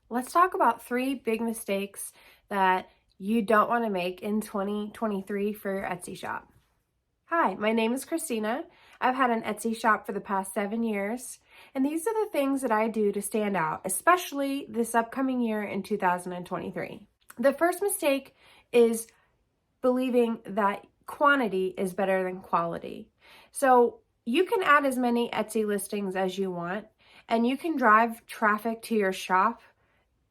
Let's talk about three big mistakes that you don't want to make in 2023 for your Etsy shop. Hi, my name is Christina. I've had an Etsy shop for the past 7 years, and these are the things that I do to stand out, especially this upcoming year in 2023. The first mistake is believing that quantity is better than quality. So you can add as many Etsy listings as you want, and you can drive traffic to your shop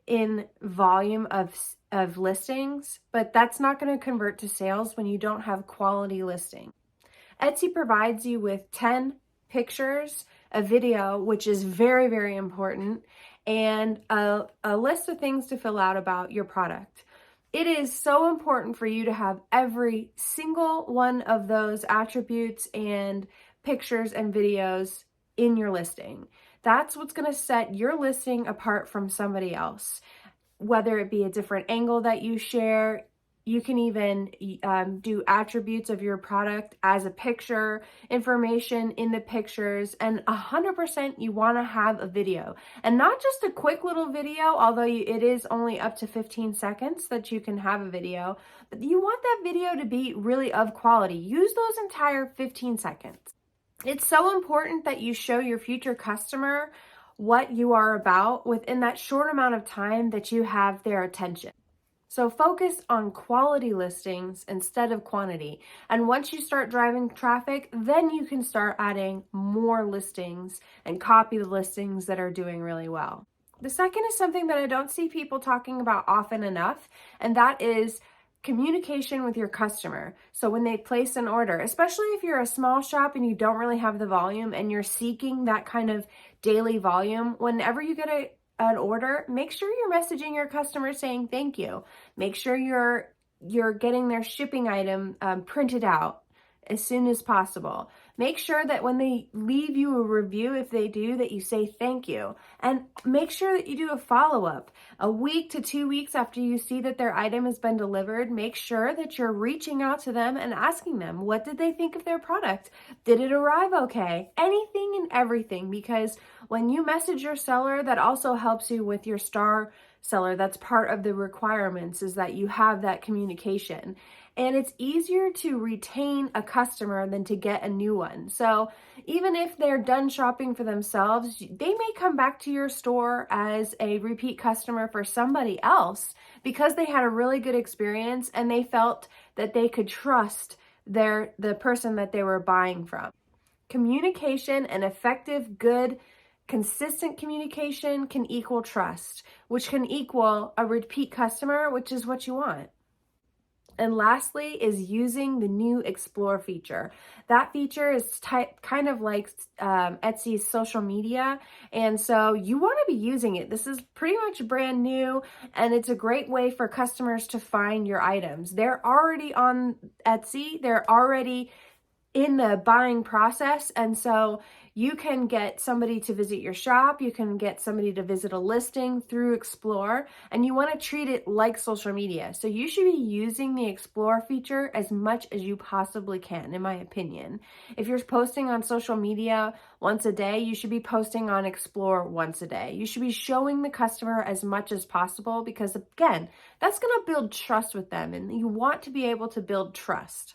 in volume of listings, but that's not going to convert to sales when you don't have quality listing. Etsy provides you with 10 pictures, a video, which is very, very important, and a list of things to fill out about your product. It is so important for you to have every single one of those attributes and pictures and videos in your listing. That's what's going to set your listing apart from somebody else. Whether it be a different angle that you share, you can even do attributes of your product as a picture, information in the pictures, and 100% you want to have a video. And not just a quick little video, although it is only up to 15 seconds that you can have a video, but you want that video to be really of quality. Use those entire 15 seconds. It's so important that you show your future customer what you are about within that short amount of time that you have their attention. So focus on quality listings instead of quantity. And once you start driving traffic, then you can start adding more listings and copy the listings that are doing really well. The second is something that I don't see people talking about often enough, and that is communication with your customer. So when they place an order, especially if you're a small shop and you don't really have the volume and you're seeking that kind of daily volume, whenever you get an order, make sure you're messaging your customer saying thank you. Make sure you're getting their shipping item printed out as soon as possible. Make sure that when they leave you a review, if they do, that you say thank you. And make sure that you do a follow-up. A week to 2 weeks after you see that their item has been delivered, make sure that you're reaching out to them and asking them, what did they think of their product? Did it arrive okay? Anything and everything, because when you message your seller, that also helps you with your star seller. That's part of the requirements, is that you have that communication. And it's easier to retain a customer than to get a new one. So even if they're done shopping for themselves, they may come back to your store as a repeat customer for somebody else because they had a really good experience and they felt that they could trust the person that they were buying from. Communication and effective, good, consistent communication can equal trust, which can equal a repeat customer, which is what you want. And lastly is using the new Explore feature. That feature is kind of like Etsy's social media, and so you want to be using it. This is pretty much brand new, and it's a great way for customers to find your items. They're already on Etsy. They're already in the buying process, and so you can get somebody to visit your shop, you can get somebody to visit a listing through Explore, and you want to treat it like social media. So you should be using the Explore feature as much as you possibly can, in my opinion. If you're posting on social media once a day, you should be posting on Explore once a day. You should be showing the customer as much as possible because, again, that's going to build trust with them, and you want to be able to build trust.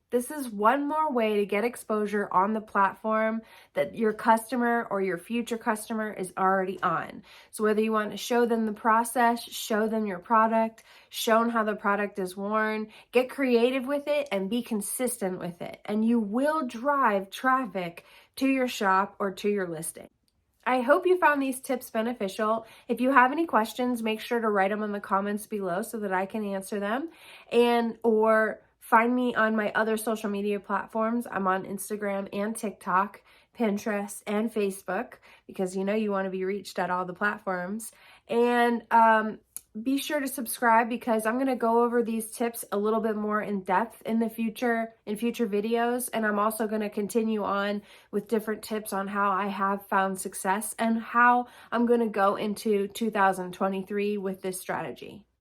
This is one more way to get exposure on the platform that your customer or your future customer is already on. So whether you want to show them the process, show them your product, show them how the product is worn, get creative with it and be consistent with it. And you will drive traffic to your shop or to your listing. I hope you found these tips beneficial. If you have any questions, make sure to write them in the comments below so that I can answer them, or find me on my other social media platforms. I'm on Instagram and TikTok, Pinterest, and Facebook, because you want to be reached at all the platforms. And be sure to subscribe, because I'm going to go over these tips a little bit more in depth in future videos. And I'm also going to continue on with different tips on how I have found success and how I'm going to go into 2023 with this strategy.